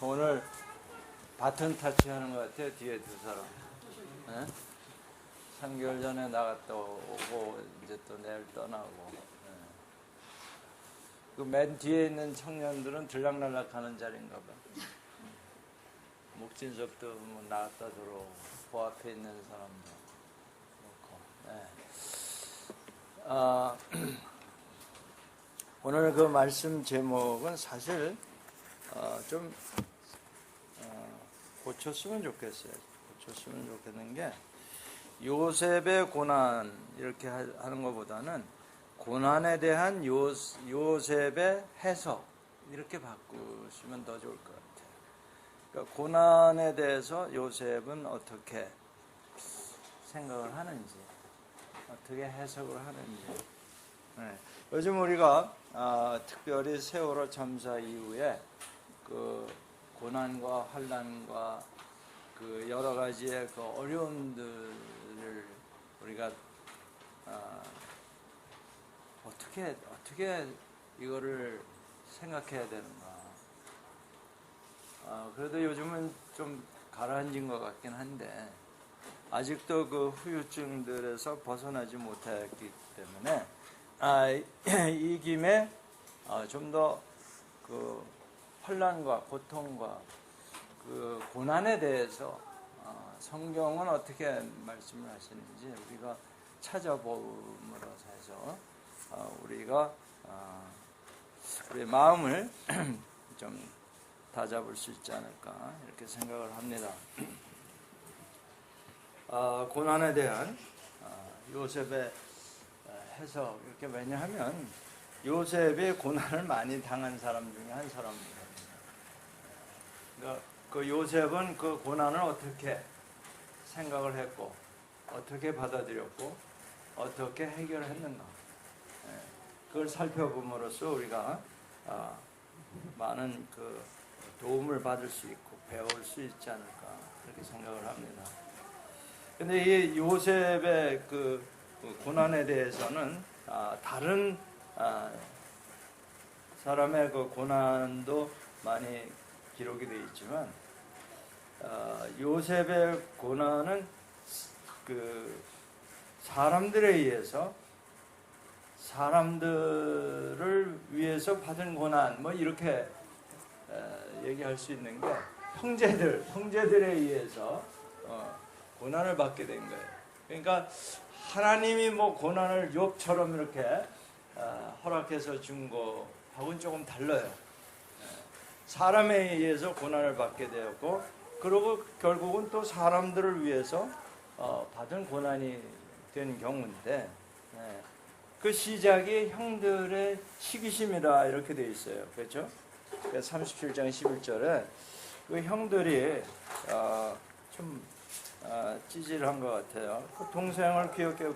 오늘 바톤 타치하는 것 같아요. 뒤에 두 사람. 네? 3개월 전에 나갔다 오고 이제 또 내일 떠나고. 네. 그 맨 뒤에 있는 청년들은 들락날락하는 자리인가 봐. 목진석도 뭐 나갔다 들어오고 그 앞에 있는 사람도 그렇고. 네. 오늘 그 말씀 제목은 사실 좀 고쳤으면 좋겠어요. 고쳤으면 좋겠는 게 요셉의 고난 이렇게 하는 것보다는 고난에 대한 요셉의 해석 이렇게 바꾸시면 더 좋을 것 같아요. 그러니까 고난에 대해서 요셉은 어떻게 생각을 하는지, 어떻게 해석을 하는지. 네. 요즘 우리가 특별히 세월호 참사 이후에 그 고난과 환난과 그 여러 가지의 그 어려움들을 우리가 어떻게 이거를 생각해야 되는가. 그래도 요즘은 좀 가라앉은 것 같긴 한데 아직도 그 후유증들에서 벗어나지 못했기 때문에 이 김에 좀 더 그 환난과 고통과 그 고난에 대해서 성경은 어떻게 말씀을 하시는지 우리가 찾아봄으로 해서 우리가 우리의 마음을 좀 다잡을 수 있지 않을까 이렇게 생각을 합니다. 고난에 대한 요셉의 해석 이렇게 왜냐하면 요셉이 고난을 많이 당한 사람 중에 한 사람입니다. 그러니까 그 요셉은 그 고난을 어떻게 생각을 했고 어떻게 받아들였고 어떻게 해결했는가 그걸 살펴봄으로써 우리가 많은 그 도움을 받을 수 있고 배울 수 있지 않을까 그렇게 생각을 합니다. 근데 이 요셉의 그 고난에 대해서는 다른 사람의 그 고난도 많이 기록이 되어 있지만 요셉의 고난은 그 사람들에 의해서 사람들을 위해서 받은 고난 뭐 이렇게 얘기할 수 있는 게 형제들에 의해서 고난을 받게 된 거예요. 그러니까 하나님이 뭐 고난을 욥처럼 이렇게 허락해서 준 거하고는 조금 달라요. 사람에 의해서 고난을 받게 되었고 그리고 결국은 또 사람들을 위해서 받은 고난이 된 경우인데 그 시작이 형들의 시기심이라 이렇게 되어 있어요. 그렇죠? 37장 11절에 그 형들이 좀 찌질한 것 같아요. 그 동생을 귀엽게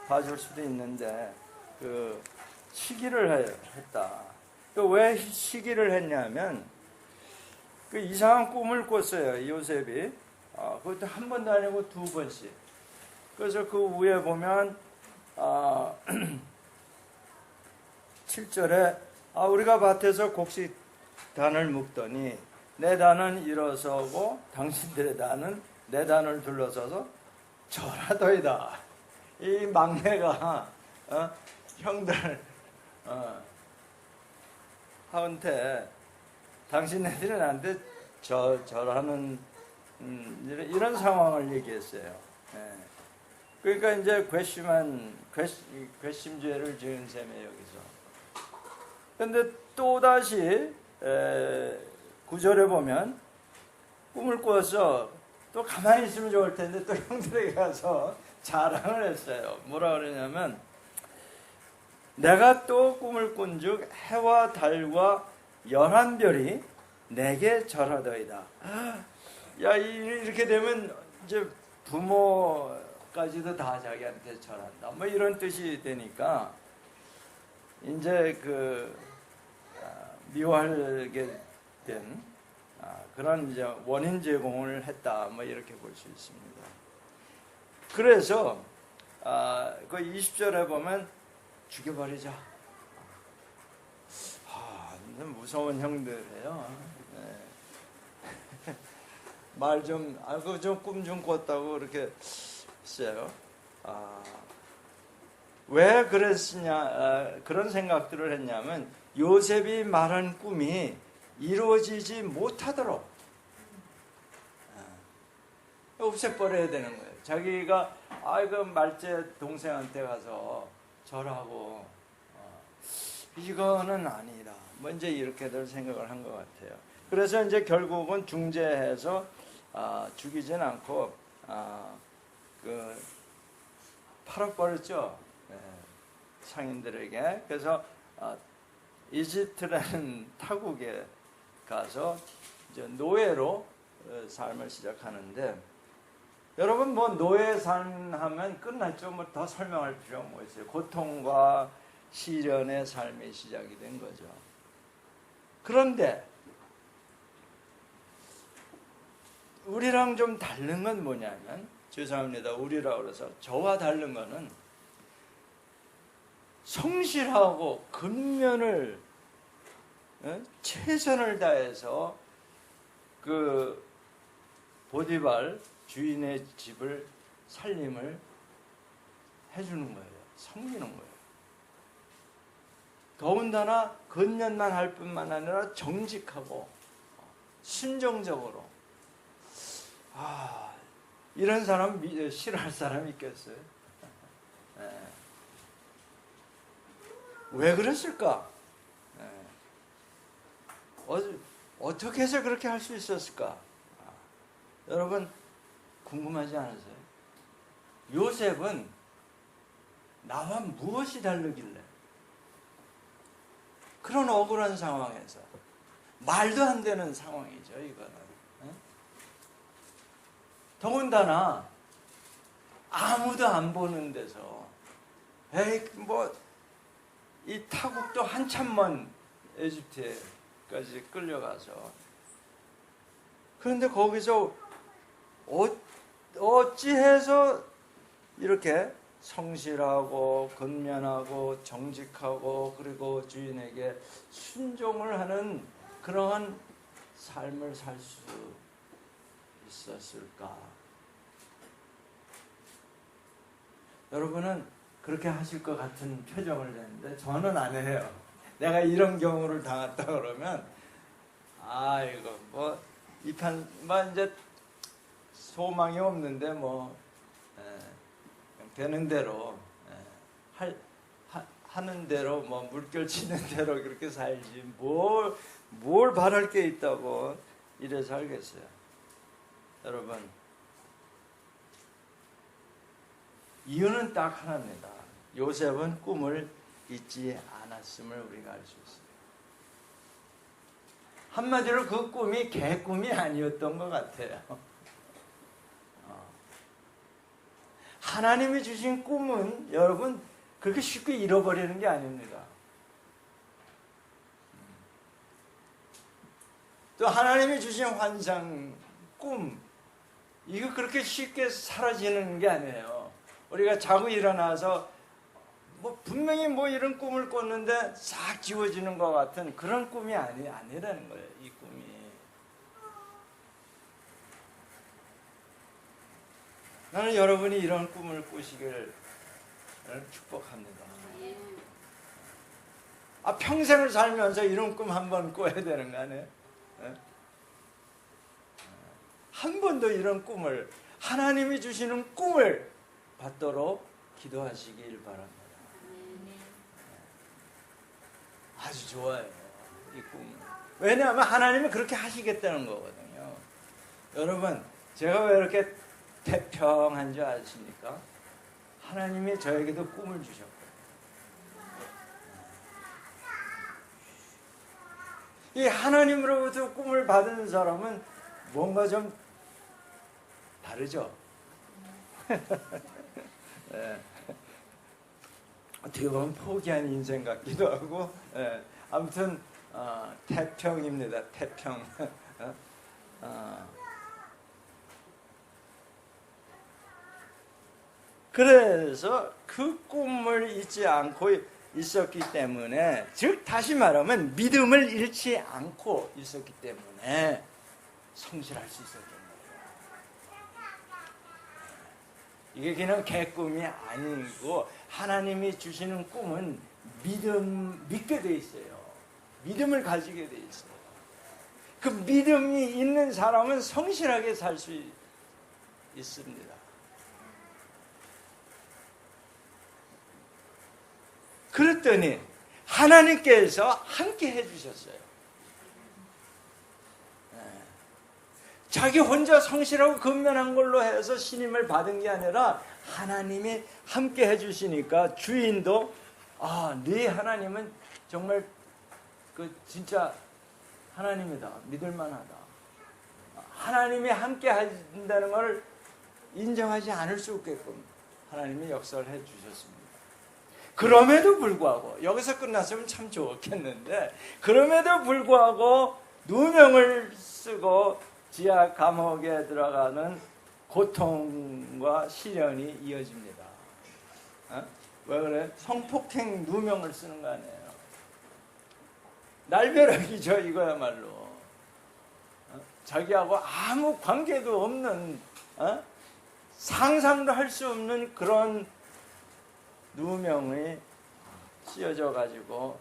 봐줄 수도 있는데 그 시기를 했다. 왜 시기를 했냐면 그 이상한 꿈을 꿨어요. 요셉이. 그것도 한 번도 아니고 두 번씩. 그래서 그 위에 보면 7절에 우리가 밭에서 곡식 단을 묶더니 내 단은 일어서고 당신들의 단은 내 단을 둘러서서 절하더이다. 이 막내가 형들 한테 당신네들이 나한테 절하는 이런 상황을 얘기했어요. 그러니까 이제 괘씸죄를 지은 셈이에요 여기서. 근데 또다시 9절에 보면 꿈을 꿔서 또 가만히 있으면 좋을 텐데 또 형들에게 가서 자랑을 했어요. 뭐라 그러냐면 내가 또 꿈을 꾼즉 해와 달과 11별이 내게 절하더이다. 야 이렇게 되면 이제 부모까지도 다 자기한테 절한다. 뭐 이런 뜻이 되니까 이제 그 미워하게 된 그런 이제 원인 제공을 했다. 뭐 이렇게 볼 수 있습니다. 그래서 그 20절에 보면 죽여버리자. 무서운 형들이에요. 말 좀, 그 좀 꿈 좀 꿨다고 그렇게 했어요. 왜 그랬냐, 그런 생각들을 했냐면 요셉이 말한 꿈이 이루어지지 못하도록 없애버려야 되는 거예요. 자기가 그 말째 동생한테 가서 절하고 이거는 아니다. 뭐 이제 이렇게들 생각을 한 것 같아요. 그래서 이제 결국은 중재해서 죽이진 않고 팔아버렸죠. 상인들에게. 그래서 이집트라는 타국에 가서 이제 노예로 삶을 시작하는데, 여러분 뭐 노예 삶하면 끝났죠. 뭐 더 설명할 필요가 뭐 있어요. 고통과 시련의 삶이 시작이 된 거죠. 그런데 우리랑 좀 다른 건 뭐냐면, 죄송합니다, 우리라고 그래서 저와 다른 거는 성실하고 근면을 최선을 다해서 그 보디발 주인의 집을 살림을 해주는 거예요. 섬기는 거예요. 더군다나 근면만 할 뿐만 아니라 정직하고 순종적으로. 이런 사람 싫어할 사람이 있겠어요? 왜 그랬을까? 어떻게 해서 그렇게 할 수 있었을까? 여러분 궁금하지 않으세요? 요셉은 나와 무엇이 다르길래 그런 억울한 상황에서, 말도 안 되는 상황이죠, 이거는. 더군다나 아무도 안 보는 데서, 이 타국도 한참 먼 에집트에까지 끌려가서, 그런데 거기서 어찌해서 이렇게 성실하고 근면하고 정직하고 그리고 주인에게 순종을 하는 그러한 삶을 살 수 있었을까? 여러분은 그렇게 하실 것 같은 표정을 내는데 저는 안 해요. 내가 이런 경우를 당했다 그러면 이거 뭐 이제 소망이 없는데 되는 대로 하는 대로 물결 치는 대로 그렇게 살지 뭘 바랄 게 있다고 이래 살겠어요. 여러분, 이유는 딱 하나입니다. 요셉은 꿈을 잊지 않았음을 우리가 알 수 있어요. 한마디로 그 꿈이 개꿈이 아니었던 것 같아요. 하나님이 주신 꿈은 여러분 그렇게 쉽게 잃어버리는 게 아닙니다. 또 하나님이 주신 환상, 꿈, 이거 그렇게 쉽게 사라지는 게 아니에요. 우리가 자고 일어나서 분명히 이런 꿈을 꿨는데 싹 지워지는 것 같은 그런 꿈이 아니라는 거예요, 이 꿈이. 나는 여러분이 이런 꿈을 꾸시길 축복합니다. 평생을 살면서 이런 꿈 한 번 꿔야 되는 거 아니에요? 한 번도 이런 꿈을, 하나님이 주시는 꿈을 받도록 기도하시길 바랍니다. 아주 좋아요, 이 꿈은. 왜냐하면 하나님이 그렇게 하시겠다는 거거든요. 여러분, 제가 왜 이렇게 태평한 줄 아십니까? 하나님이 저에게도 꿈을 주셨고, 이 하나님으로부터 꿈을 받은 사람은 뭔가 좀 다르죠. 네. 어떻게 보면 포기한 인생 같기도 하고, 아무튼 태평입니다. 태평. 그래서 그 꿈을 잊지 않고 있었기 때문에, 즉 다시 말하면 믿음을 잃지 않고 있었기 때문에 성실할 수 있었던 거예요. 이게 그냥 개꿈이 아니고 하나님이 주시는 꿈은 믿게 돼 있어요. 믿음을 가지게 돼 있어요. 그 믿음이 있는 사람은 성실하게 살 수 있습니다. 그랬더니 하나님께서 함께 해주셨어요. 자기 혼자 성실하고 근면한 걸로 해서 신임을 받은 게 아니라 하나님이 함께 해주시니까 주인도 네 하나님은 정말 진짜 하나님이다. 믿을만하다. 하나님이 함께 한다는 걸 인정하지 않을 수 없게끔 하나님이 역사를 해주셨습니다. 그럼에도 불구하고 여기서 끝났으면 참 좋겠는데 그럼에도 불구하고 누명을 쓰고 지하 감옥에 들어가는 고통과 시련이 이어집니다. 왜 그래? 성폭행 누명을 쓰는 거 아니에요. 날벼락이죠 이거야말로. 자기하고 아무 관계도 없는 상상도 할 수 없는 그런 누명이 씌어져 가지고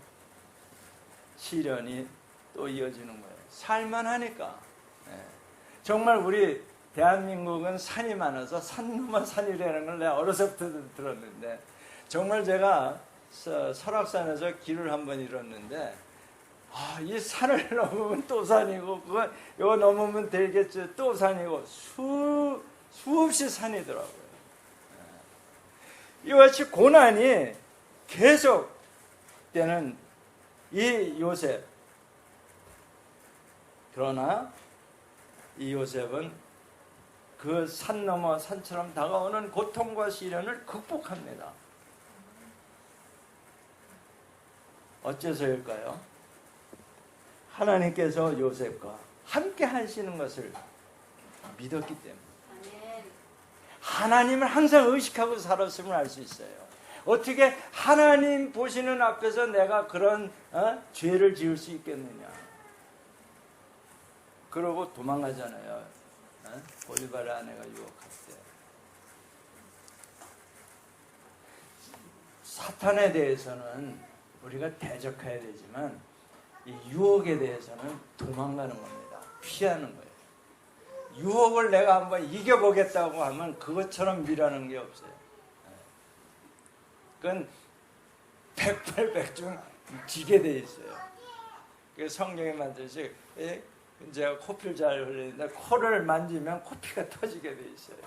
시련이 또 이어지는 거예요. 살만하니까. 정말 우리 대한민국은 산이 많아서 산 넘어 산이라는 걸 내가 어려서부터 들었는데 정말 제가 설악산에서 길을 한번 잃었는데 이 산을 넘으면 또 산이고 이거 넘으면 되겠죠. 또 산이고 수없이 산이더라고요. 이같이 고난이 계속 되는 이 요셉. 그러나 이 요셉은 그 산 넘어 산처럼 다가오는 고통과 시련을 극복합니다. 어째서일까요? 하나님께서 요셉과 함께 하시는 것을 믿었기 때문에. 하나님을 항상 의식하고 살았음을 알 수 있어요. 어떻게 하나님 보시는 앞에서 내가 그런 죄를 지을 수 있겠느냐. 그러고 도망가잖아요. 보디발의 아내가 유혹할 때. 사탄에 대해서는 우리가 대적해야 되지만 이 유혹에 대해서는 도망가는 겁니다. 피하는 거예요. 유혹을 내가 한번 이겨보겠다고 하면 그것처럼 미라는 게 없어요. 그건 백발백중 지게 돼 있어요. 그 성경에 만들지 제가 코피를 잘 흘리는데 코를 만지면 코피가 터지게 돼 있어요.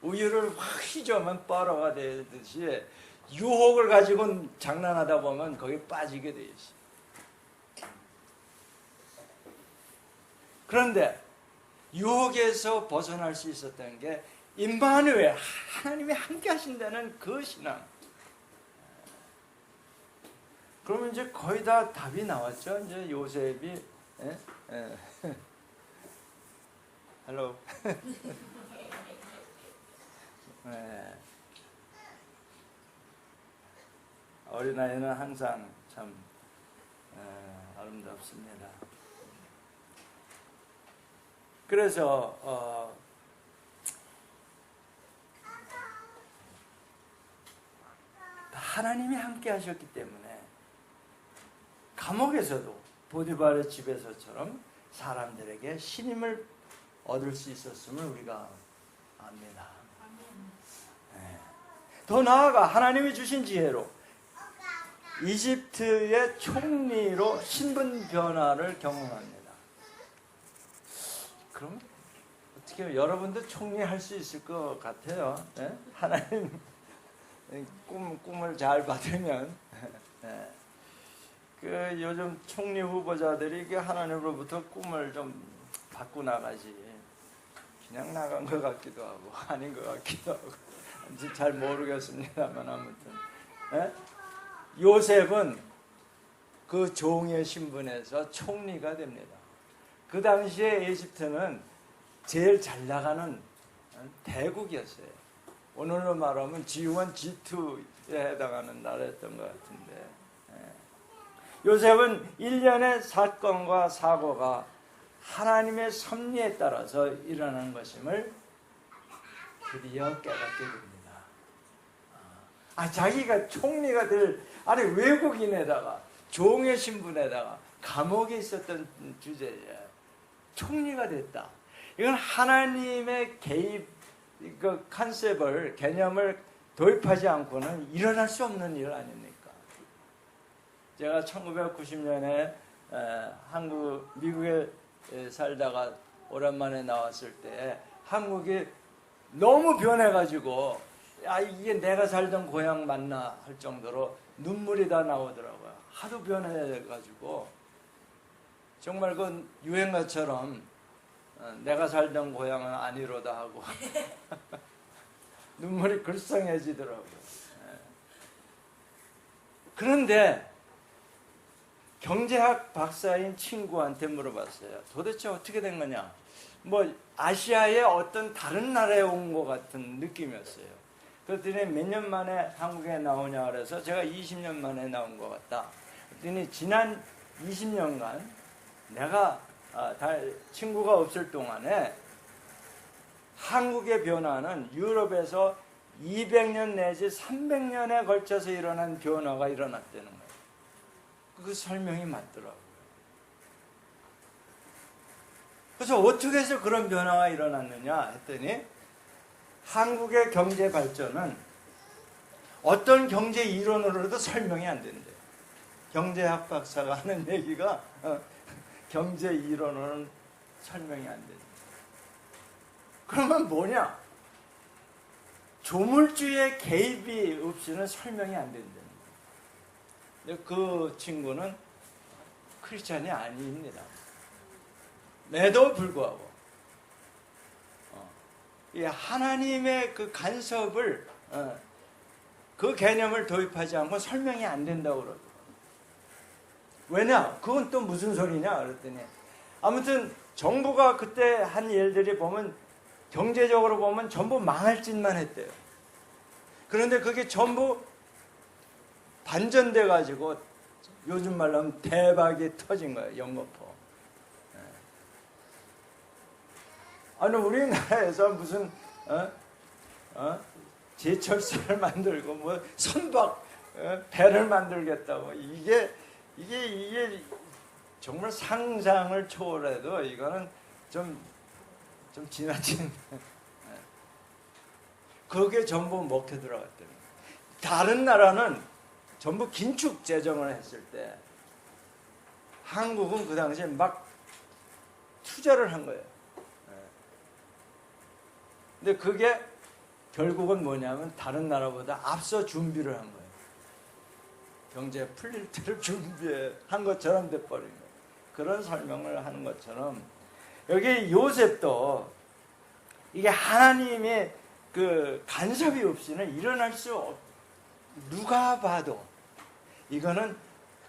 우유를 확 휘저으면 뻐러가 되듯이 유혹을 가지고 장난하다 보면 거기 빠지게 돼 있어요. 그런데 유혹에서 벗어날 수 있었던 게 임마누엘, 하나님이 함께 하신다는 그 신앙. 그러면 이제 거의 다 답이 나왔죠. 이제 요셉이 헬로 어린아이는 항상 참 아름답습니다. 그래서 하나님이 함께 하셨기 때문에 감옥에서도 보디발의 집에서처럼 사람들에게 신임을 얻을 수 있었음을 우리가 압니다. 더 나아가 하나님이 주신 지혜로 이집트의 총리로 신분 변화를 경험합니다. 그럼 어떻게 여러분도 총리할 수 있을 것 같아요. 네? 하나님 꿈을 잘 받으면. 네. 그 요즘 총리 후보자들이 하나님으로부터 꿈을 좀 받고 나가지 그냥 나간 것 같기도 하고 아닌 것 같기도 하고 잘 모르겠습니다만 아무튼 요셉은 그 종의 신분에서 총리가 됩니다. 그 당시에 이집트는 제일 잘 나가는 대국이었어요. 오늘로 말하면 G1, G2에 해당하는 나라였던 것 같은데 요셉은 일련의 사건과 사고가 하나님의 섭리에 따라서 일어나는 것임을 드디어 깨닫게 됩니다. 자기가 총리가 아니 외국인에다가 종의 신분에다가 감옥에 있었던 주제에 총리가 됐다. 이건 하나님의 개입 그 컨셉을 개념을 도입하지 않고는 일어날 수 없는 일 아닙니까? 제가 1990년에 미국에 살다가 오랜만에 나왔을 때 한국이 너무 변해가지고 이게 내가 살던 고향 맞나 할 정도로 눈물이 다 나오더라고요. 하도 변해가지고 정말 그 유행가처럼 내가 살던 고향은 아니로다 하고 눈물이 글썽해지더라고요. 그런데 경제학 박사인 친구한테 물어봤어요. 도대체 어떻게 된 거냐? 아시아의 어떤 다른 나라에 온 것 같은 느낌이었어요. 그랬더니 몇 년 만에 한국에 나오냐 그래서 제가 20년 만에 나온 것 같다. 그랬더니 지난 20년간 내가 친구가 없을 동안에 한국의 변화는 유럽에서 200년 내지 300년에 걸쳐서 일어난 변화가 일어났다는 거예요. 그 설명이 맞더라고요. 그래서 어떻게 해서 그런 변화가 일어났느냐 했더니 한국의 경제 발전은 어떤 경제 이론으로도 설명이 안 된대요. 경제학 박사가 하는 얘기가 경제 이론으로는 설명이 안 된다. 그러면 뭐냐? 조물주의 개입이 없이는 설명이 안 된다는 거예요. 그 친구는 크리스찬이 아닙니다. 매도 불구하고 하나님의 그 간섭을 그 개념을 도입하지 않고 설명이 안 된다고 그러더라고요. 왜냐? 그건 또 무슨 소리냐? 그랬더니 아무튼 정부가 그때 한 일들이 보면 경제적으로 보면 전부 망할 짓만 했대요. 그런데 그게 전부 반전돼 가지고 요즘 말로 하면 대박이 터진 거예요. 연거푸. 아니 우리나라에서 무슨 제철소를 만들고 선박 배를 만들겠다고 이게 정말 상상을 초월해도 이거는 좀 지나친 그게 전부 먹혀 들어갔대요. 다른 나라는 전부 긴축 재정을 했을 때 한국은 그 당시에 막 투자를 한 거예요. 근데 그게 결국은 뭐냐면 다른 나라보다 앞서 준비를 한 거예요. 경제 풀릴 때를 준비한 것처럼 돼버린 거예요. 그런 설명을 하는 것처럼 여기 요셉도 이게 하나님의 그 간섭이 없이는 일어날 수 없. 누가 봐도 이거는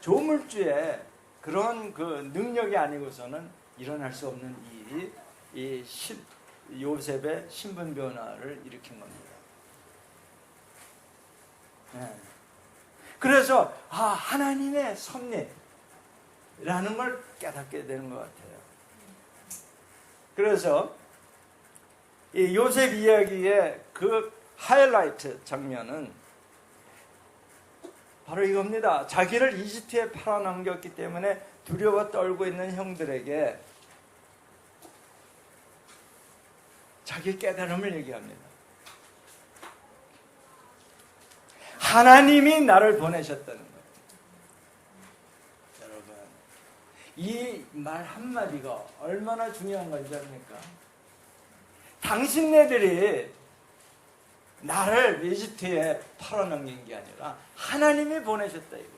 조물주의 그런 그 능력이 아니고서는 일어날 수 없는 일이 요셉의 신분 변화를 일으킨 겁니다. 그래서 하나님의 섭리라는 걸 깨닫게 되는 것 같아요. 그래서 이 요셉 이야기의 그 하이라이트 장면은 바로 이겁니다. 자기를 이집트에 팔아넘겼기 때문에 두려워 떨고 있는 형들에게 자기 깨달음을 얘기합니다. 하나님이 나를 보내셨다는 거예요. 여러분, 이 말 한마디가 얼마나 중요한 건지 압니까? 당신네들이 나를 이집트에 팔아넘긴 게 아니라 하나님이 보내셨다 이거.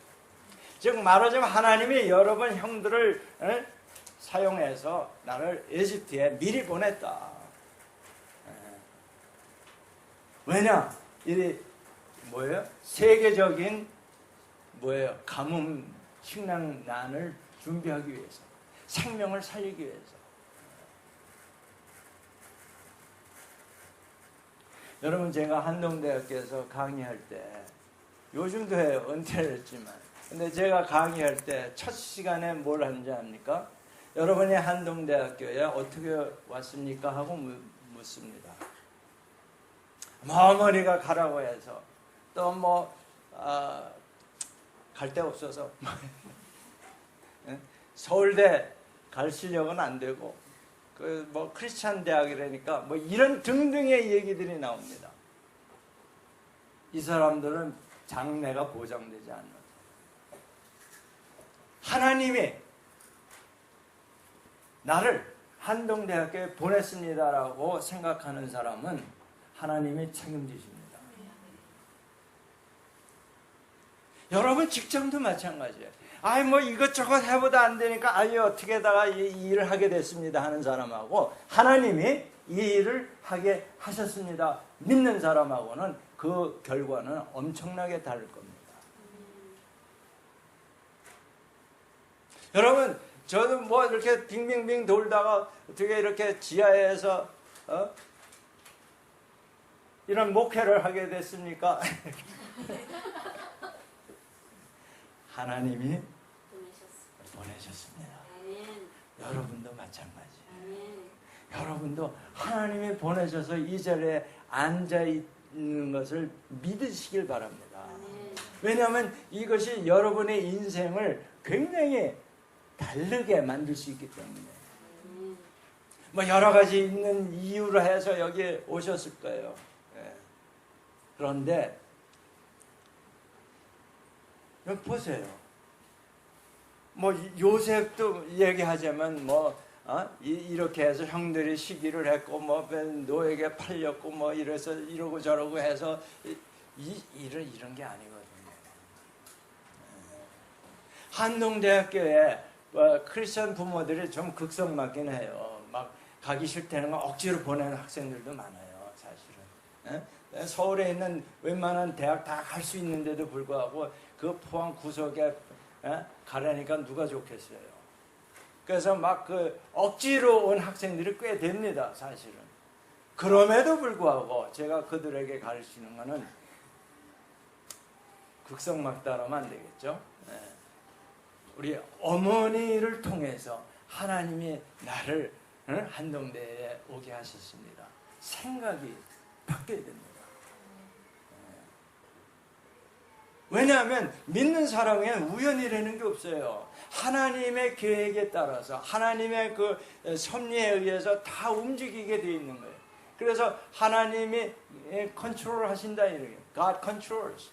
즉 말하자면 하나님이 여러 번 형들을 사용해서 나를 이집트에 미리 보냈다. 왜냐? 이 뭐예요? 세계적인 뭐예요? 가뭄 식량난을 준비하기 위해서, 생명을 살리기 위해서. 여러분 제가 한동대학교에서 강의할 때 요즘도 해요. 은퇴를 했지만. 근데 제가 강의할 때 첫 시간에 뭘 하는지 압니까? 여러분이 한동대학교에 어떻게 왔습니까? 하고 묻습니다. 어머니가 가라고 해서 또 뭐 갈 데 없어서 서울대 갈 실력은 안 되고 그 뭐 크리스찬 대학이라니까 뭐 이런 등등의 얘기들이 나옵니다. 이 사람들은 장래가 보장되지 않는, 하나님이 나를 한동대학교에 보냈습니다라고 생각하는 사람은 하나님이 책임지십니다. 여러분 직장도 마찬가지예요. 아이 뭐 이것저것 해보다 안 되니까 아예 어떻게다가 이 일을 하게 됐습니다 하는 사람하고 하나님이 이 일을 하게 하셨습니다 믿는 사람하고는 그 결과는 엄청나게 다를 겁니다. 여러분 저도 뭐 이렇게 빙빙빙 돌다가 어떻게 이렇게 지하에서 이런 목회를 하게 됐습니까? 하나님이 보내셨습니다. 여러분도 마찬가지예요. 여러분도 하나님이 보내셔서 이 자리에 앉아 있는 것을 믿으시길 바랍니다. 왜냐하면 이것이 여러분의 인생을 굉장히 다르게 만들 수 있기 때문에. 뭐 여러 가지 있는 이유로 해서 여기에 오셨을 거예요. 그런데 여기 보세요. 뭐 요셉도 얘기하자면 뭐 이렇게 해서 형들이 시기를 했고 뭐 노예에게 팔렸고 뭐 이래서 이러고 저러고 해서 이런 게 아니거든요. 한동대학교에 크리스천 부모들이 좀 극성맞긴 해요. 막 가기 싫다는 거 억지로 보내는 학생들도 많아요, 사실은. 서울에 있는 웬만한 대학 다 갈 수 있는데도 불구하고 그 포항 구석에 가라니까 누가 좋겠어요. 그래서 막 그 억지로 온 학생들이 꽤 됩니다, 사실은. 그럼에도 불구하고 제가 그들에게 가르치는 거는 극성막다라면 안 되겠죠. 우리 어머니를 통해서 하나님이 나를 한동대에 오게 하셨습니다. 생각이 바뀌어야 됩니다. 왜냐하면 믿는 사람에는 우연이라는 게 없어요. 하나님의 계획에 따라서 하나님의 그 섭리에 의해서 다 움직이게 되어 있는 거예요. 그래서 하나님이 컨트롤 하신다 이렇게. God controls.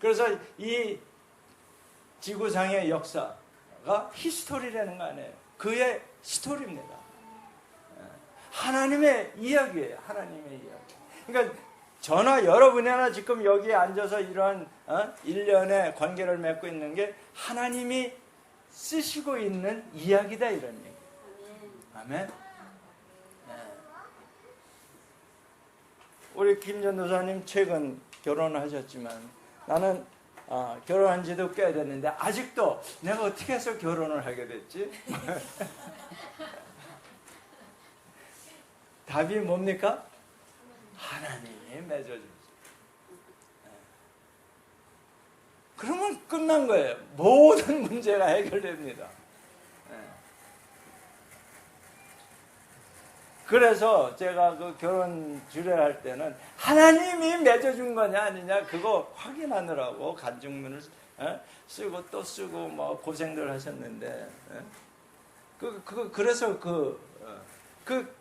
그래서 이 지구상의 역사가 히스토리라는 거 아니에요. 그의 스토리입니다. 하나님의 이야기예요. 하나님의 이야기. 그러니까 저나 여러분이나 지금 여기에 앉아서 이러한 일련의 관계를 맺고 있는 게 하나님이 쓰시고 있는 이야기다 이런 얘기. 아멘. 우리 김 전도사님 최근 결혼하셨지만 나는 결혼한 지도 꽤 됐는데 아직도 내가 어떻게 해서 결혼을 하게 됐지? 답이 뭡니까? 하나님이 맺어주죠. 그러면 끝난 거예요. 모든 문제가 해결됩니다. 그래서 제가 그 결혼 주례할 때는 하나님이 맺어준 거냐 아니냐 그거 확인하느라고 간증문을 쓰고 또 쓰고 뭐 고생들 하셨는데 그래서 그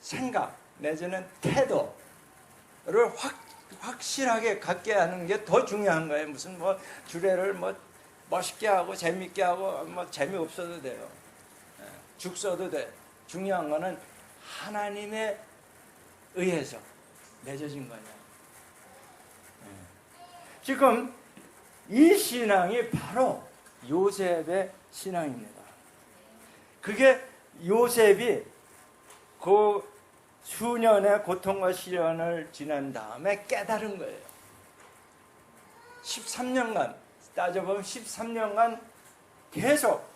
생각 내지는 태도를 확실하게 갖게 하는 게 더 중요한 거예요. 무슨 뭐 주례를 뭐 멋있게 하고 재밌게 하고 뭐 재미없어도 돼요. 죽 써도 돼. 중요한 거는 하나님에 의해서 맺어진 거냐. 지금 이 신앙이 바로 요셉의 신앙입니다. 그게 요셉이 그 수년의 고통과 시련을 지난 다음에 깨달은 거예요. 13년간 따져보면 13년간 계속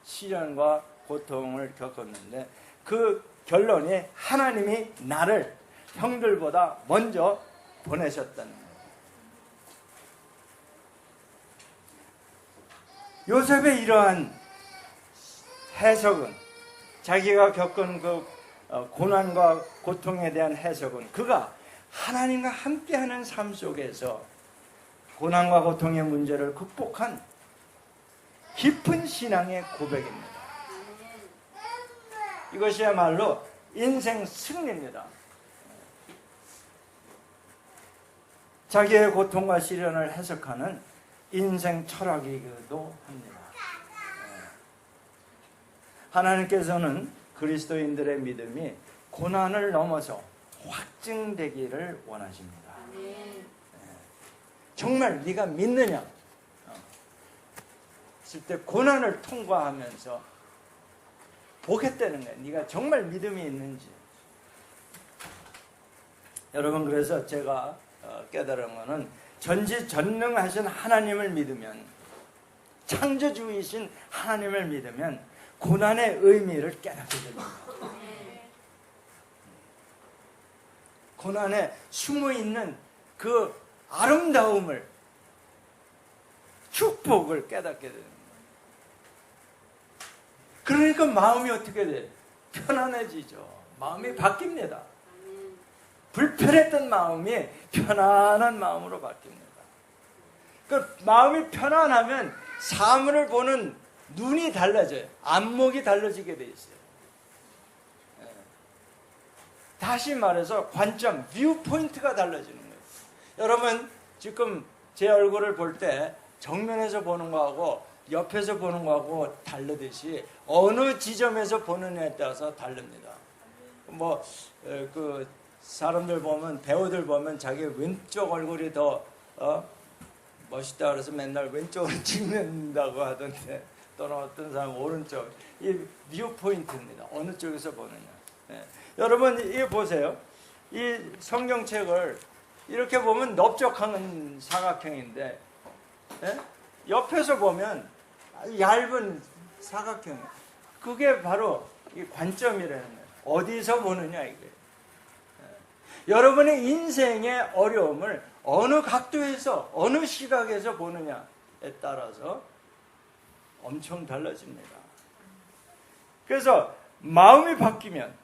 시련과 고통을 겪었는데 그 결론이 하나님이 나를 형들보다 먼저 보내셨다는 거예요. 요셉의 이러한 해석은 자기가 겪은 그 고난과 고통에 대한 해석은 그가 하나님과 함께하는 삶 속에서 고난과 고통의 문제를 극복한 깊은 신앙의 고백입니다. 이것이야말로 인생 승리입니다. 자기의 고통과 시련을 해석하는 인생 철학이기도 합니다. 하나님께서는 그리스도인들의 믿음이 고난을 넘어서 확증되기를 원하십니다. 정말 네가 믿느냐? 했을 때 고난을 통과하면서 보겠다는 거예요. 네가 정말 믿음이 있는지. 여러분, 그래서 제가 깨달은 것은 전지전능하신 하나님을 믿으면, 창조주이신 하나님을 믿으면 고난의 의미를 깨닫게 됩니다. 고난에 숨어있는 그 아름다움을, 축복을 깨닫게 됩니다. 그러니까 마음이 어떻게 돼요? 편안해지죠. 마음이 바뀝니다. 불편했던 마음이 편안한 마음으로 바뀝니다. 그 마음이 편안하면 사물을 보는 눈이 달라져요. 안목이 달라지게 돼 있어요. 다시 말해서 관점, 뷰 포인트가 달라지는 거예요. 여러분, 지금 제 얼굴을 볼 때 정면에서 보는 거하고 옆에서 보는 거하고 다르듯이 어느 지점에서 보느냐에 따라서 다릅니다. 그 사람들 보면, 배우들 보면 자기 왼쪽 얼굴이 더 멋있다 그래서 맨날 왼쪽으로 찍는다고 하던데, 또는 어떤 사람은 오른쪽. 이 뷰 포인트입니다. 어느 쪽에서 보느냐. 여러분, 이거 보세요. 이 성경책을 이렇게 보면 넓적한 사각형인데, 옆에서 보면 얇은 사각형. 그게 바로 이 관점이라는 거예요. 어디서 보느냐, 이게. 여러분의 인생의 어려움을 어느 각도에서, 어느 시각에서 보느냐에 따라서 엄청 달라집니다. 그래서 마음이 바뀌면,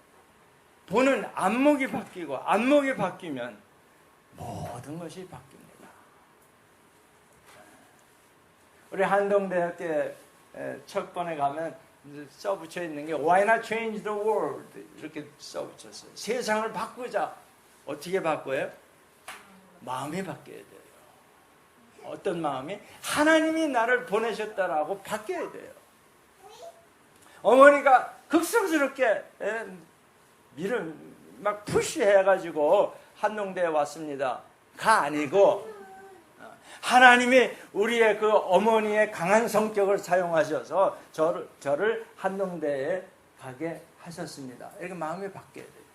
보는 안목이 바뀌고, 안목이 바뀌면 모든 것이 바뀝니다. 우리 한동대학교에 첫 번에 가면 써붙여 있는 게 Why not change the world? 이렇게 써붙였어요. 세상을 바꾸자. 어떻게 바꿔요? 마음이 바뀌어야 돼요. 어떤 마음이? 하나님이 나를 보내셨다라고 바뀌어야 돼요. 어머니가 극성스럽게 막 푸시해가지고 한동대에 왔습니다. 가 아니고 하나님이 우리의 그 어머니의 강한 성격을 사용하셔서 저를 한동대에 가게 하셨습니다. 이렇게 마음이 바뀌어야 돼요.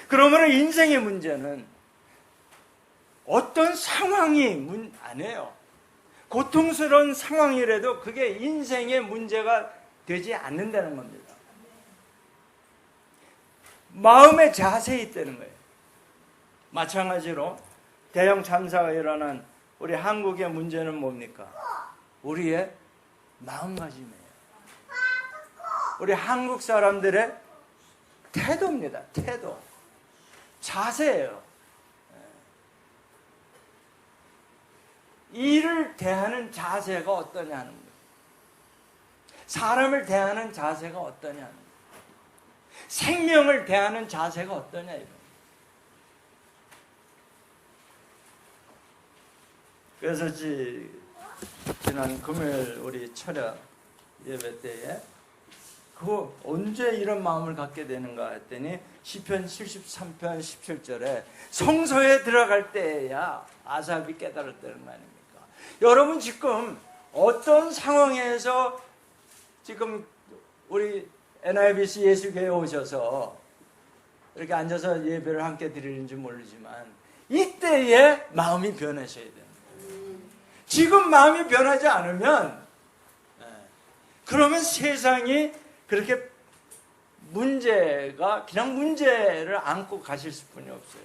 그러면 인생의 문제는 어떤 상황이 아니에요. 고통스러운 상황이라도 그게 인생의 문제가 되지 않는다는 겁니다. 마음의 자세에 있다는 거예요. 마찬가지로 대형 참사가 일어난 우리 한국의 문제는 뭡니까? 우리의 마음가짐이에요. 우리 한국 사람들의 태도입니다. 태도. 자세예요. 일을 대하는 자세가 어떠냐 하는 거예요. 사람을 대하는 자세가 어떠냐 하는 거예요. 생명을 대하는 자세가 어떠냐 이런. 그래서 지난 금요일 우리 철야 예배 때에 그 언제 이런 마음을 갖게 되는가 했더니 시편 73편 17절에 성소에 들어갈 때에야 아삽이 깨달았다는 거 아닙니까? 여러분, 지금 어떤 상황에서 지금 우리 NIBC 예수교회에 오셔서 이렇게 앉아서 예배를 함께 드리는지 모르지만 이때에 마음이 변하셔야 됩니다. 지금 마음이 변하지 않으면 그러면 세상이 그렇게 문제가 그냥 문제를 안고 가실 수뿐이 없어요.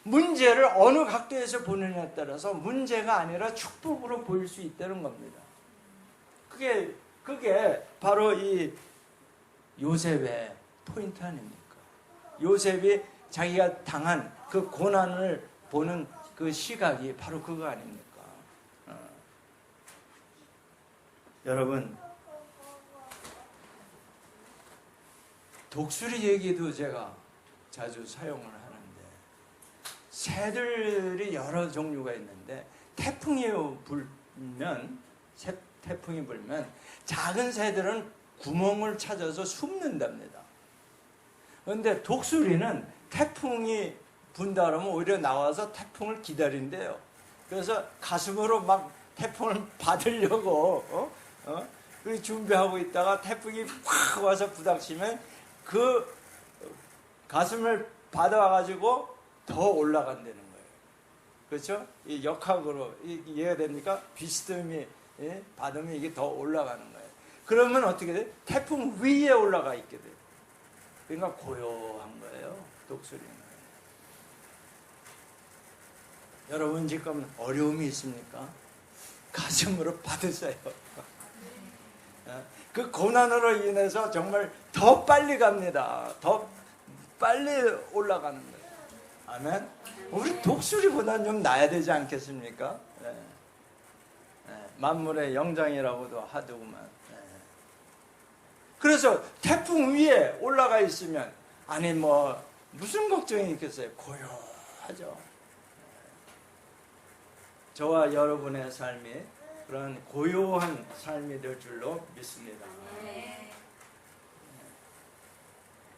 문제를 어느 각도에서 보느냐에 따라서 문제가 아니라 축복으로 보일 수 있다는 겁니다. 그게 바로 이 요셉의 포인트 아닙니까? 요셉이 자기가 당한 그 고난을 보는 그 시각이 바로 그거 아닙니까? 여러분, 독수리 얘기도 제가 자주 사용을 하는데, 새들이 여러 종류가 있는데 태풍이 불면 작은 새들은 구멍을 찾아서 숨는답니다. 그런데 독수리는 태풍이 분다 그러면 오히려 나와서 태풍을 기다린대요. 그래서 가슴으로 막 태풍을 받으려고 그 준비하고 있다가 태풍이 확 와서 부닥치면 그 가슴을 받아가지고 더 올라간다는 거예요. 그렇죠? 이 역학으로 이해가 됩니까? 비스듬히 받으면 이게 더 올라가는 거예요. 그러면 어떻게 돼? 태풍 위에 올라가 있게 돼요. 그러니까 고요한 거예요, 독수리는. 여러분 지금 어려움이 있습니까? 가슴으로 받으세요. 그 고난으로 인해서 정말 더 빨리 갑니다. 더 빨리 올라가는 거예요. 아멘. 우리 독수리보다는 좀 나야 되지 않겠습니까? 네. 네. 만물의 영장이라고도 하더구만. 네. 그래서 태풍 위에 올라가 있으면 아니 뭐 무슨 걱정이 있겠어요? 고요하죠. 저와 여러분의 삶이 그런 고요한 삶이 될 줄로 믿습니다.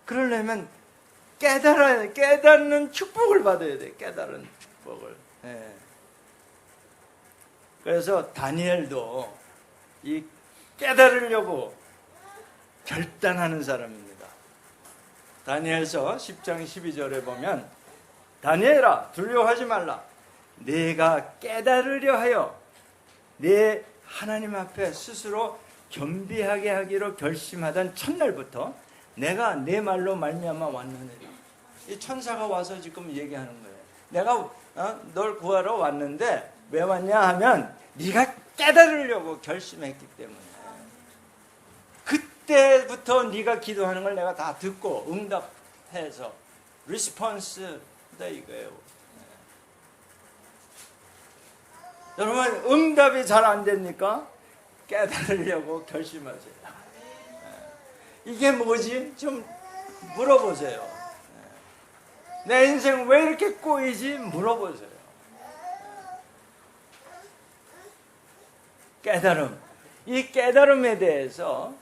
그러려면 깨닫는 축복을 받아야 돼. 깨달은 축복을. 네. 그래서 다니엘도 이 깨달으려고 결단하는 사람입니다. 다니엘서 10장 12절에 보면 다니엘아 두려워하지 말라. 내가 깨달으려 하여 내 하나님 앞에 스스로 겸비하게 하기로 결심하던 첫날부터 내가 내 말로 말미암아 왔느니라. 이 천사가 와서 지금 얘기하는 거예요. 내가 널 구하러 왔는데 왜 왔냐 하면 네가 깨달으려고 결심했기 때문에. 그때부터 네가 기도하는 걸 내가 다 듣고 응답해서 리스폰스다 이거예요. 여러분 응답이 잘 안 됩니까? 깨달으려고 결심하세요. 이게 뭐지? 좀 물어보세요. 내 인생 왜 이렇게 꼬이지? 물어보세요. 깨달음. 이 깨달음에 대해서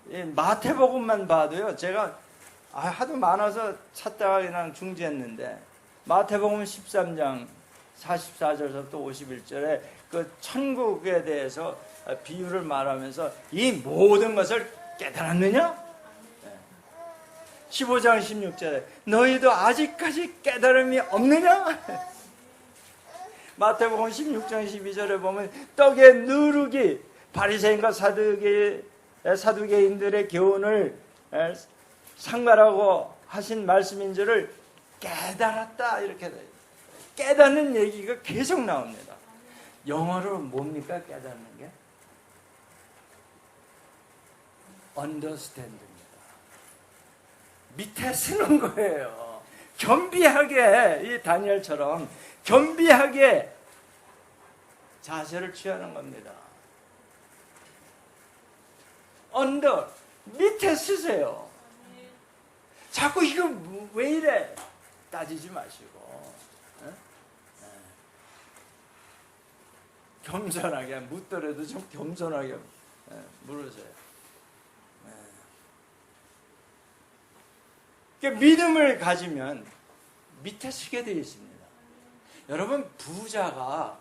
마태복음만 봐도요. 제가 하도 많아서 찾다가 그냥 중지했는데 마태복음 13장 44절부터 51절에 그 천국에 대해서 비유를 말하면서 이 모든 것을 깨달았느냐? 15장 16절에 너희도 아직까지 깨달음이 없느냐? 마태복음 16장 12절에 보면 떡의 누룩이 바리새인과 사두개인들의 교훈을 상가라고 하신 말씀인 줄을 깨달았다 이렇게 돼요. 깨닫는 얘기가 계속 나옵니다. 영어로 뭡니까 깨닫는 게? understand입니다. 밑에 쓰는 거예요. 겸비하게 이 다니엘처럼 겸비하게 자세를 취하는 겁니다. 밑에 쓰세요. 자꾸 이거 왜 이래 따지지 마시고 겸손하게 묻더라도 좀 겸손하게 물으세요. 믿음을 가지면 밑에 쓰게 되어 있습니다. 여러분 부자가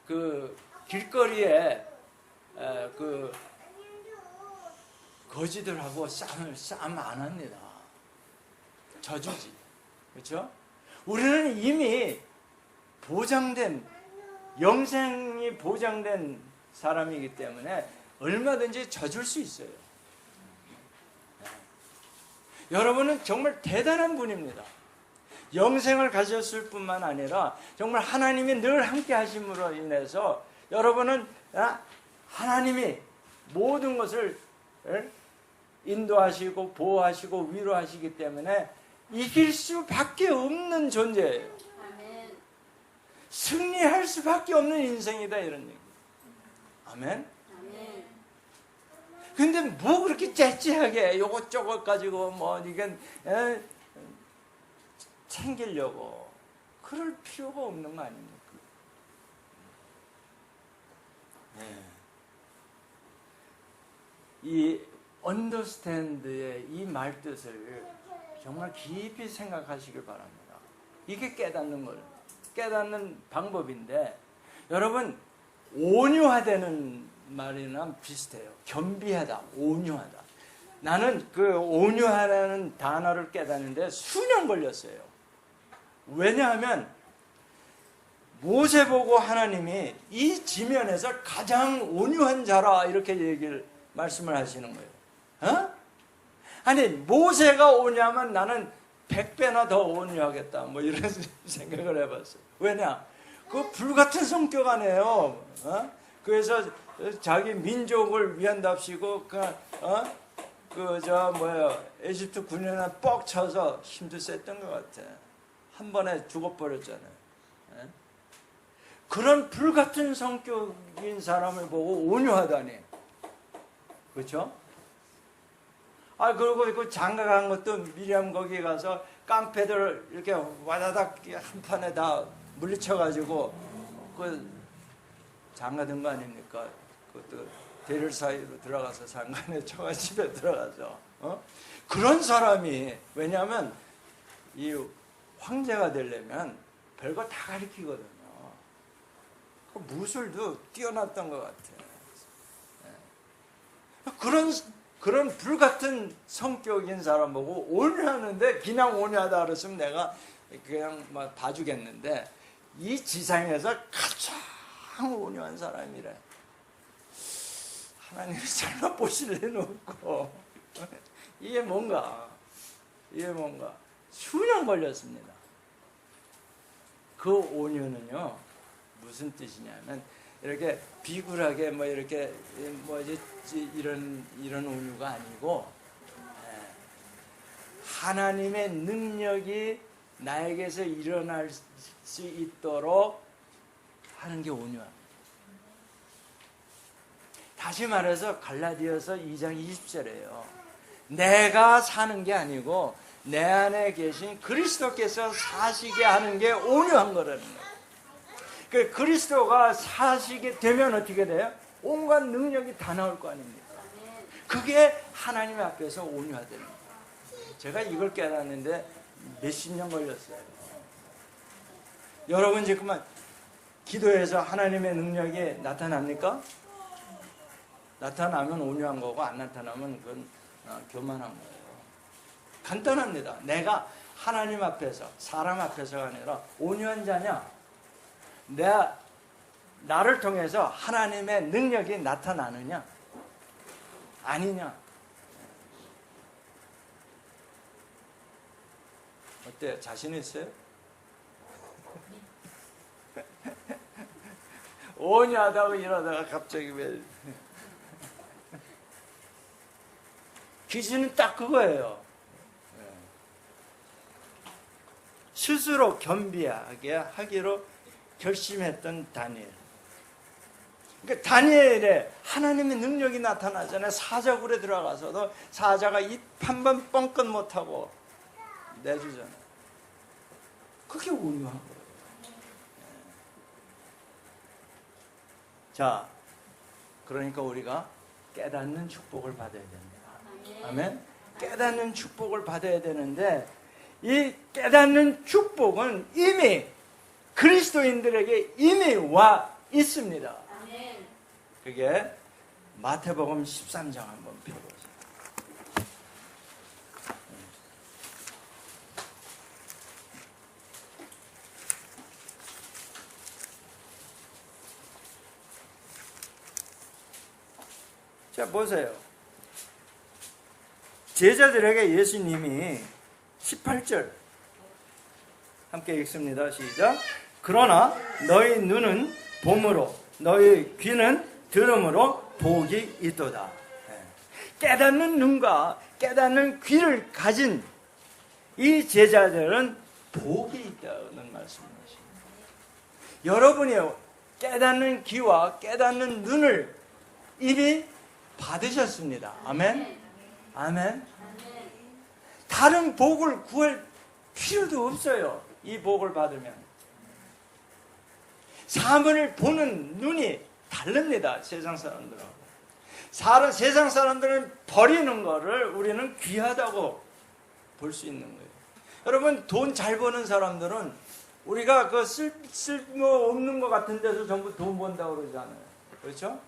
그 길거리에 그 거지들하고 싸움 안 합니다. 져주지. 그렇죠? 우리는 이미 보장된 영생이 보장된 사람이기 때문에 얼마든지 져줄 수 있어요. 여러분은 정말 대단한 분입니다. 영생을 가졌을 뿐만 아니라 정말 하나님이 늘 함께 하심으로 인해서 여러분은 하나님이 모든 것을 인도하시고 보호하시고 위로하시기 때문에 이길 수밖에 없는 존재예요. 아멘. 승리할 수밖에 없는 인생이다 이런 얘기. 아멘. 아멘. 근데 뭐 그렇게 째째하게 요것저것 가지고 뭐 이건 챙기려고 그럴 필요가 없는 거 아닙니까? 네. 이 언더스탠드의 이 말뜻을 정말 깊이 생각하시길 바랍니다. 이게 깨닫는 방법인데, 여러분 온유하다는 말이랑 비슷해요. 겸비하다, 온유하다. 나는 그 온유하다는 단어를 깨닫는데 수년 걸렸어요. 왜냐하면 모세 보고 하나님이 이 지면에서 가장 온유한 자라 이렇게 말씀을 하시는 거예요. 아니 모세가 온유하면 나는 100배나 더 온유하겠다 뭐 이런 생각을 해봤어요. 왜냐? 그 불같은 성격 아니에요. 그래서 자기 민족을 위한답시고 에집트 군인에 뻑 쳐서 힘도 셌던 것 같아. 한 번에 죽어버렸잖아요. 그런 불같은 성격인 사람을 보고 온유하다니. 그렇죠? 그리고 그 장가간 것도 미리암 거기 가서 깡패들 이렇게 와다닥 한 판에 다 물리쳐가지고 그 장가든 거 아닙니까? 그것도 대를 사이로 들어가서 장관의 처가 집에 들어가서 그런 사람이, 왜냐하면 이 황제가 되려면 별거 다 가르치거든요. 그 무술도 뛰어났던 것 같아요. 그런 불같은 성격인 사람 보고 온유하는데 그냥 온유하다 그랬으면 내가 그냥 막 봐주겠는데, 이 지상에서 가장 온유한 사람이래. 하나님이 설마 보실 리는 없고. 이게 뭔가 수년 걸렸습니다. 그 온유는요 무슨 뜻이냐면, 이렇게 비굴하게 뭐 이렇게 이런 온유가 아니고, 하나님의 능력이 나에게서 일어날 수 있도록 하는 게 온유합니다. 다시 말해서 갈라디아서 2장 20절에요. 내가 사는 게 아니고 내 안에 계신 그리스도께서 사시게 하는 게 온유한 거라는 거예요. 그 그리스도가 사시게 되면 어떻게 돼요? 온갖 능력이 다 나올 거 아닙니까? 그게 하나님 앞에서 온유하다는 거예요. 제가 이걸 깨닫는데 몇십 년 걸렸어요. 여러분 지금만 기도해서 하나님의 능력이 나타납니까? 나타나면 온유한 거고, 안 나타나면 그건 교만한 거예요. 간단합니다. 내가 하나님 앞에서, 사람 앞에서가 아니라 온유한 자냐? 나를 통해서 하나님의 능력이 나타나느냐? 아니냐? 어때요? 자신 있어요? 온유하다고 이러다가 갑자기 왜? 기준은 딱 그거예요. 스스로 겸비하게 하기로 결심했던 다니엘. 그러니까 다니엘에 하나님의 능력이 나타나잖아요. 사자굴에 들어가서도 사자가 입 한 번 뻥끗 못하고 내주잖아요. 그게 온유한 거예요. 자, 그러니까 우리가 깨닫는 축복을 받아야 됩니다. 아멘. 깨닫는 축복을 받아야 되는데, 이 깨닫는 축복은 이미 그리스도인들에게 이미 와 있습니다. 그게 마태복음 13장 한번 펴보세요. 자, 보세요. 제자들에게 예수님이 18절 함께 읽습니다. 시작. 그러나 너희 눈은 봄으로 너희 귀는 들음으로 복이 있도다. 깨닫는 눈과 깨닫는 귀를 가진 이 제자들은 복이 있다는 말씀이십니다. 여러분이 깨닫는 귀와 깨닫는 눈을 이미 받으셨습니다. 아멘? 아멘? 다른 복을 구할 필요도 없어요. 이 복을 받으면. 사물을 보는 눈이 다릅니다. 세상 사람들하고. 세상 사람들은 버리는 거를 우리는 귀하다고 볼 수 있는 거예요. 여러분, 돈 잘 버는 사람들은 우리가 그 쓸모 없는 것 같은 데서 전부 돈 번다고 그러잖아요. 그렇죠?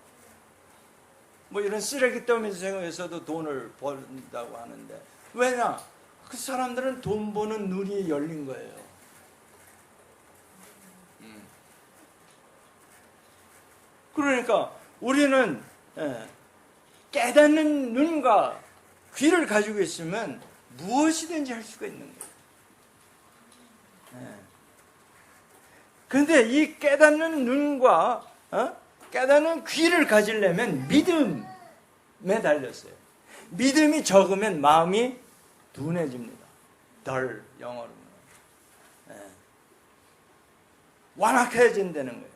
뭐 이런 쓰레기 더미에서도 돈을 번다고 하는데, 왜냐? 그 사람들은 돈 버는 눈이 열린 거예요. 그러니까 우리는 깨닫는 눈과 귀를 가지고 있으면 무엇이든지 할 수가 있는 거예요. 그런데 이 깨닫는 눈과 깨닫는 귀를 가지려면 믿음에 달렸어요. 믿음이 적으면 마음이 둔해집니다. 덜, 영어로는. 완악해진다는 거예요.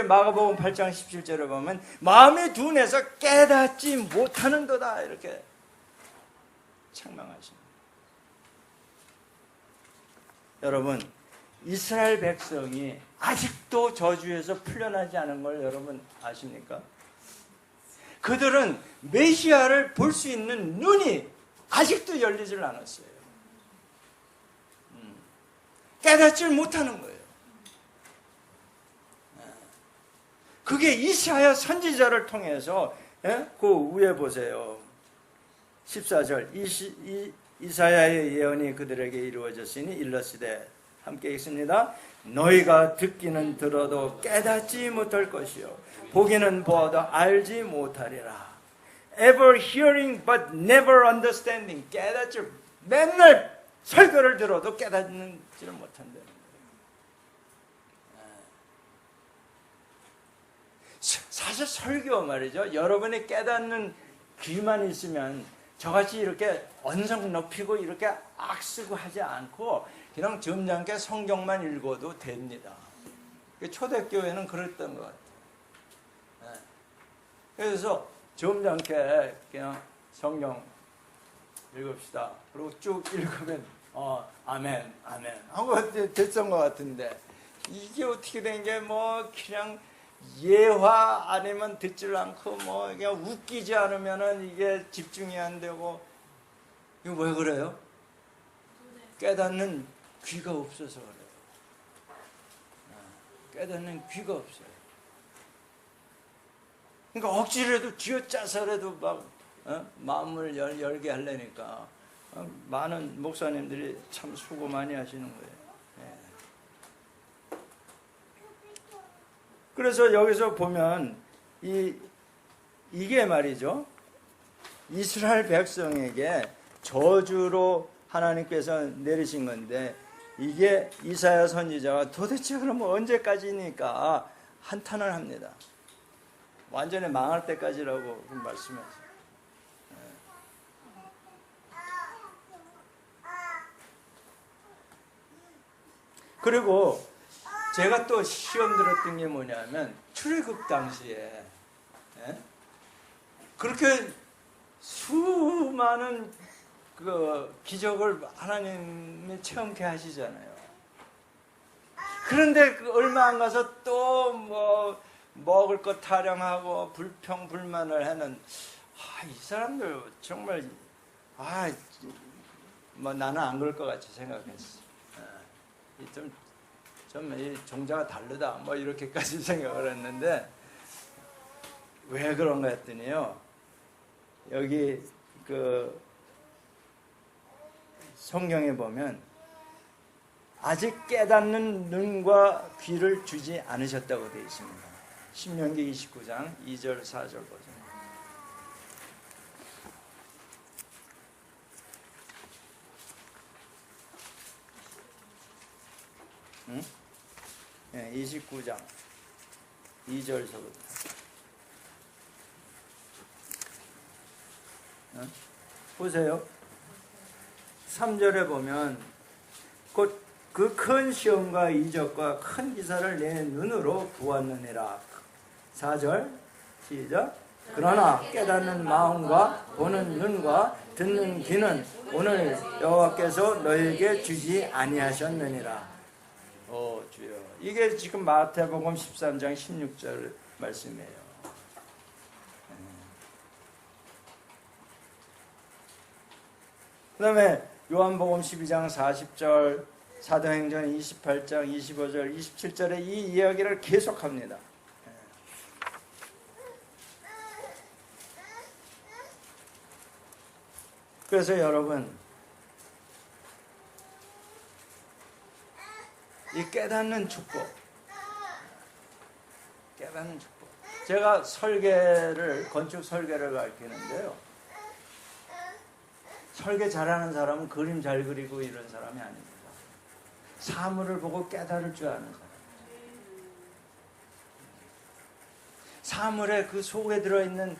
마가복음 8장 17절에 보면 마음이 둔해서 깨닫지 못하는도다, 이렇게 책망하십니다. 여러분, 이스라엘 백성이 아직도 저주에서 풀려나지 않은 걸 여러분 아십니까? 그들은 메시아를 볼 수 있는 눈이 아직도 열리질 않았어요. 깨닫질 못하는 거예요. 그게 이사야 선지자를 통해서, 그 위에 보세요. 14절. 이사야의 예언이 그들에게 이루어졌으니 일러시되, 함께 읽습니다. 너희가 듣기는 들어도 깨닫지 못할 것이요 보기는 보아도 알지 못하리라. Ever hearing but never understanding. 깨닫지, 맨날 설교를 들어도 깨닫지를 못한다는 거예요. 사실 설교 말이죠. 여러분이 깨닫는 귀만 있으면 저같이 이렇게 언성 높이고 이렇게 악쓰고 하지 않고 그냥 점잖게 성경만 읽어도 됩니다. 초대교회는 그랬던 것 같아요. 그래서 점잖게 그냥 성경 읽읍시다. 그리고 쭉 읽으면 아멘, 아멘 하고 됐던 것 같은데, 이게 어떻게 된 게 뭐 그냥 예화 아니면 듣질 않고 뭐 그냥 웃기지 않으면은 이게 집중이 안 되고, 이거 왜 그래요? 깨닫는 귀가 없어서 그래요. 깨닫는 귀가 없어요. 그러니까 억지로라도 쥐어짜서라도 막 마음을 열게 하려니까 많은 목사님들이 참 수고 많이 하시는 거예요. 그래서 여기서 보면 이게 말이죠, 이스라엘 백성에게 저주로 하나님께서 내리신 건데, 이게 이사야 선지자가 도대체 그러면 언제까지니까 한탄을 합니다. 완전히 망할 때까지라고 말씀하세요. 그리고 제가 또 시험 들었던 게 뭐냐면, 출애굽 당시에 그렇게 수많은 그 기적을 하나님이 체험케 하시잖아요. 그런데 얼마 안 가서 또 뭐 먹을 것 타령하고 불평불만을 하는, 이 사람들 정말 뭐 나는 안 그럴 것 같이 생각했어. 좀 이 종자가 다르다 뭐 이렇게까지 생각을 했는데, 왜 그런가 했더니요, 여기 그 성경에 보면 아직 깨닫는 눈과 귀를 주지 않으셨다고 되어 있습니다. 신명기 29장 2절 4절 보세요. 응? 네, 29장 2절서부터. 보세요. 3절에 보면 곧 그 큰 시험과 이적과 큰 기사를 내 눈으로 보았느니라. 4절 시작. 그러나 깨닫는 마음과 보는 눈과 듣는 귀는 오늘 여호와께서 너에게 주지 아니하셨느니라. 주여. 이게 지금 마태복음 13장 16절 말씀이에요. 그 다음에 요한복음 12장 40절, 사도행전 28장 25절, 27절에 이 이야기를 계속합니다. 그래서 여러분, 이 깨닫는 축복, 제가 건축 설계를 가르치는데요, 설계 잘하는 사람은 그림 잘 그리고 이런 사람이 아닙니다. 사물을 보고 깨달을 줄 아는 사람. 사물의 그 속에 들어있는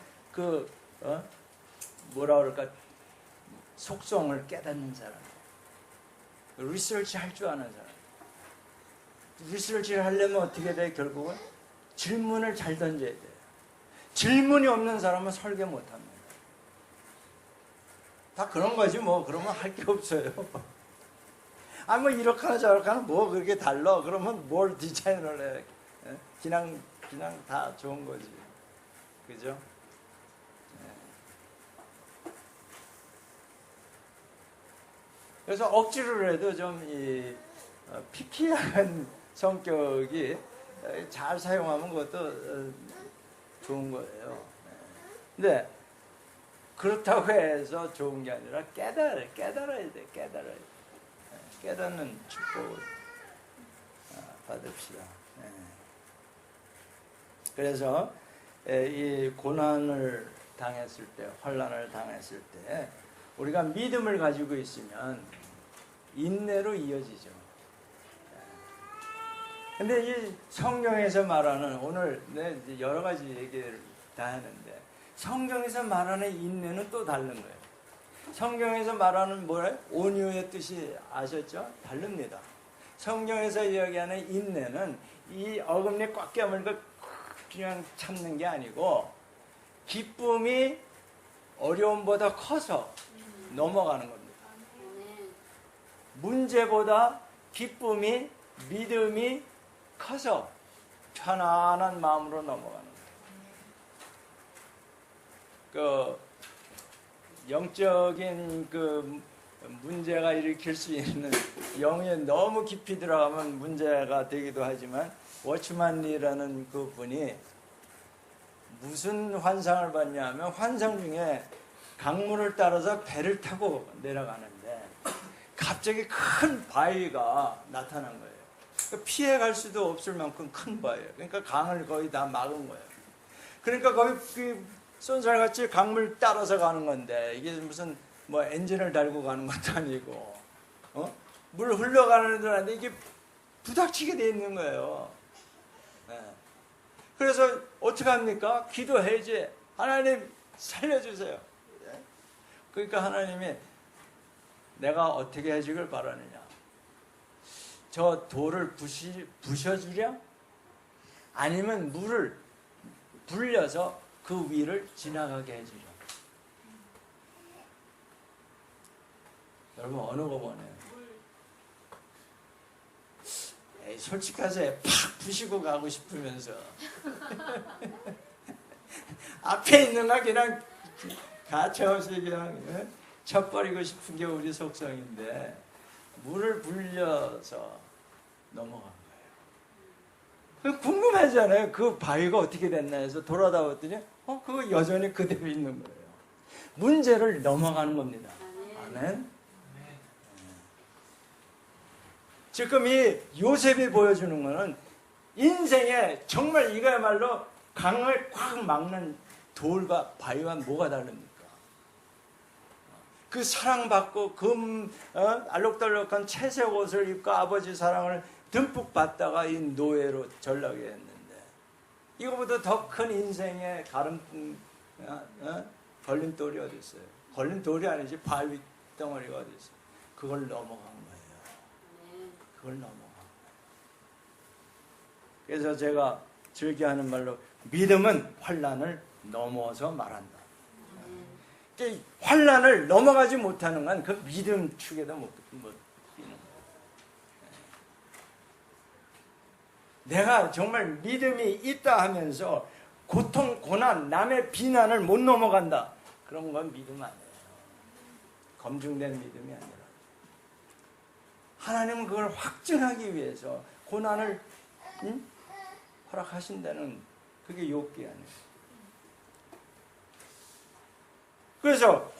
뭐라 그럴까, 속성을 깨닫는 사람. 리서치 할 줄 아는 사람. 리서치를 하려면 어떻게 돼? 결국은 질문을 잘 던져야 돼요. 질문이 없는 사람은 설계 못합니다. 다 그런 거지 뭐. 그러면 할 게 없어요. 뭐 이렇게 하나 저렇게 하나 뭐 그렇게 달라. 그러면 뭘 디자인을 해. 그냥 다 좋은 거지. 그죠? 그래서 억지로 해도 좀 피키한 성격이 잘 사용하면 그것도 좋은 거예요. 근데 그렇다고 해서 좋은 게 아니라 깨달아야 돼. 깨닫는 축복을 받읍시다. 그래서 이 고난을 당했을 때, 환난을 당했을 때 우리가 믿음을 가지고 있으면 인내로 이어지죠. 근데 이 성경에서 말하는, 오늘 여러 가지 얘기를 다 하는데, 성경에서 말하는 인내는 또 다른 거예요. 성경에서 말하는 온유의 뜻이 아셨죠? 다릅니다. 성경에서 이야기하는 인내는 이 어금니 꽉 깨물고 그냥 참는 게 아니고, 기쁨이 어려움보다 커서 넘어가는 겁니다. 문제보다 기쁨이, 믿음이 커서 편안한 마음으로 넘어가는 거예요. 영적인 문제가 일으킬 수 있는, 영에 너무 깊이 들어가면 문제가 되기도 하지만, 워치만리라는 그 분이 무슨 환상을 봤냐면, 환상 중에 강물을 따라서 배를 타고 내려가는데 갑자기 큰 바위가 나타난 거예요. 피해갈 수도 없을 만큼 큰 바위예요. 그러니까 강을 거의 다 막은 거예요. 그러니까 거기 쏜살같이 강물 따라서 가는 건데, 이게 무슨 엔진을 달고 가는 것도 아니고, 물 흘러가는 줄 알았는데 이게 부닥치게 돼 있는 거예요. 그래서 어떻게 합니까? 기도해야지. 하나님 살려주세요. 그러니까 하나님이 내가 어떻게 해주길 바라느냐? 저 돌을 부셔주랴? 아니면 물을 불려서 그 위를 지나가게 해주랴? 여러분 어느 거 원해요? 솔직하세요. 팍 부시고 가고 싶으면서 앞에 있는 거 그냥 가차없이 그냥 쳐버리고 싶은 게 우리 속성인데, 물을 불려서 넘어간 거예요. 궁금하잖아요. 그 바위가 어떻게 됐나 해서 돌아다 봤더니 그거 여전히 그대로 있는 거예요. 문제를 넘어가는 겁니다. 아멘. 지금 이 요셉이 보여주는 거는 인생에 정말 이거야말로 강을 꽉 막는 돌과 바위와 뭐가 다릅니까? 그 사랑받고 알록달록한 채색 옷을 입고 아버지 사랑을 듬뿍 받다가 이 노예로 전락이 했는데, 이거보다 더 큰 인생의 걸림돌이 어디 있어요? 걸림돌이 아니지 바위 덩어리가 어디 있어요? 그걸 넘어간 거예요. 그걸 넘어간 거예요. 그래서 제가 즐겨하는 말로 믿음은 환난을 넘어서 말한다. 환난을 넘어가지 못하는 건 그 믿음 축에도 못 뛰는 거예요. 내가 정말 믿음이 있다 하면서 고통, 고난, 남의 비난을 못 넘어간다. 그런 건 믿음 아니에요. 검증된 믿음이 아니라. 하나님은 그걸 확증하기 위해서 고난을 허락하신다는 그게 욥기 아니에요. 그래서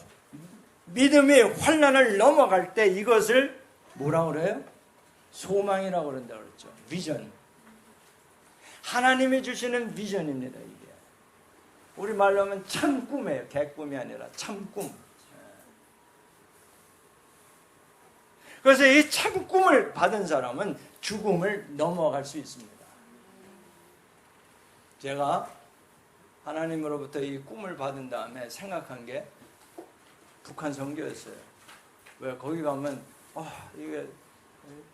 믿음이 환난을 넘어갈 때 이것을 뭐라고 그래요? 소망이라고 그런다 그랬죠. 비전. 하나님이 주시는 비전입니다. 이게. 우리 말로 하면 참 꿈이에요. 개꿈이 아니라 참 꿈. 그래서 이 참 꿈을 받은 사람은 죽음을 넘어갈 수 있습니다. 제가 하나님으로부터 이 꿈을 받은 다음에 생각한 게 북한 선교였어요. 왜 거기 가면 이게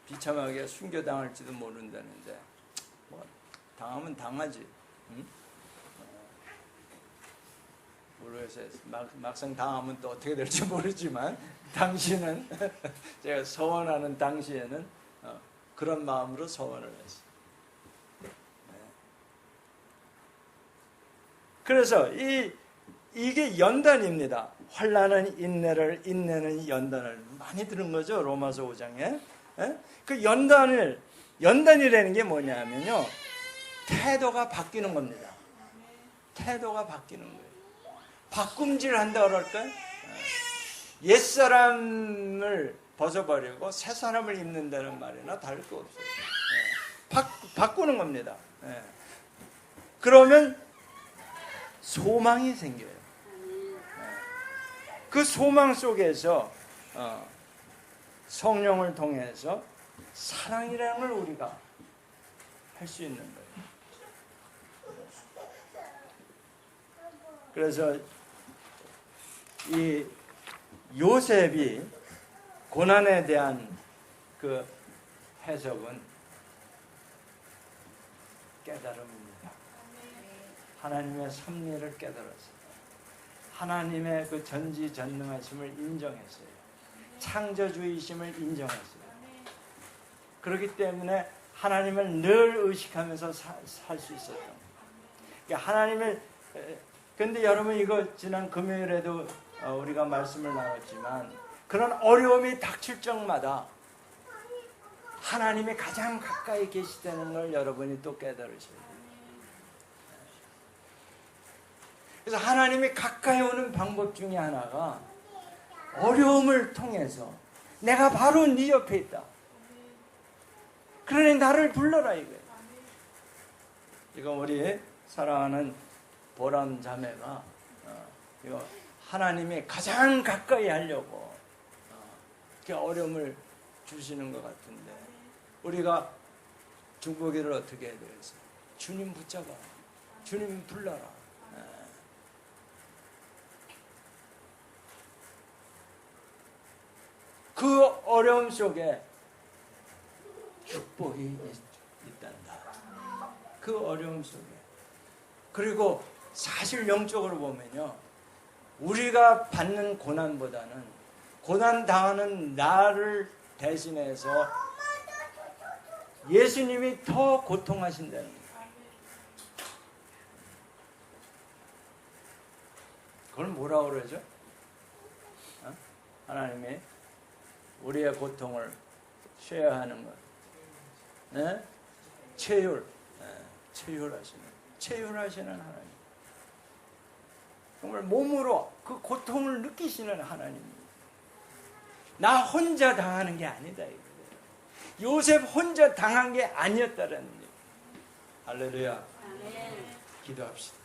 비참하게 순교당할지도 모른다는데 뭐 당하면 당하지. 응? 모르겠어요. 막상 당하면 또 어떻게 될지 모르지만 당시는 제가 서원하는 당시에는 그런 마음으로 서원을 했어요. 그래서 이게 연단입니다. 환난은 인내를, 인내는 연단을. 많이 들은 거죠. 로마서 5장에. 그 연단이라는 게 뭐냐면요. 태도가 바뀌는 겁니다. 태도가 바뀌는 거예요. 바꿈질 한다 그럴까요? 옛사람을 벗어버리고 새사람을 입는다는 말이나 다를 거 없어요. 바꾸는 겁니다. 그러면 소망이 생겨요. 그 소망 속에서 성령을 통해서 사랑이라는 걸 우리가 할 수 있는 거예요. 그래서 이 요셉이 고난에 대한 그 해석은 깨달음입니다. 하나님의 섭리를 깨달았어요. 하나님의 그 전지전능하심을 인정했어요. 창조주의심을 인정했어요. 그렇기 때문에 하나님을 늘 의식하면서 살 수 있었던 거예요. 그러니까 하나님을 근데 여러분 이거 지난 금요일에도 우리가 말씀을 나눴지만 그런 어려움이 닥칠 적마다 하나님이 가장 가까이 계시다는 걸 여러분이 또 깨달으셔야 돼요. 그래서 하나님이 가까이 오는 방법 중에 하나가 어려움을 통해서 내가 바로 네 옆에 있다. 그러니 나를 불러라 이거예요. 이거 우리 사랑하는 보람 자매가 이거 하나님이 가장 가까이 하려고 이렇게 어려움을 주시는 것 같은데 우리가 중보기를 어떻게 해야 되겠어요? 주님 붙잡아. 주님 불러라. 그 어려움 속에 축복이 있단다. 그 어려움 속에. 그리고 사실 영적으로 보면요. 우리가 받는 고난보다는 고난 당하는 나를 대신해서 예수님이 더 고통하신다는 거예요. 그걸 뭐라고 그러죠? 하나님이 우리의 고통을 쉐어하는 것. 네? 체휼하시는 하나님. 정말 몸으로 그 고통을 느끼시는 하나님입니다. 나 혼자 당하는 게 아니다. 이거예요. 요셉 혼자 당한 게 아니었다라는 얘기예요. 할렐루야. 기도합시다.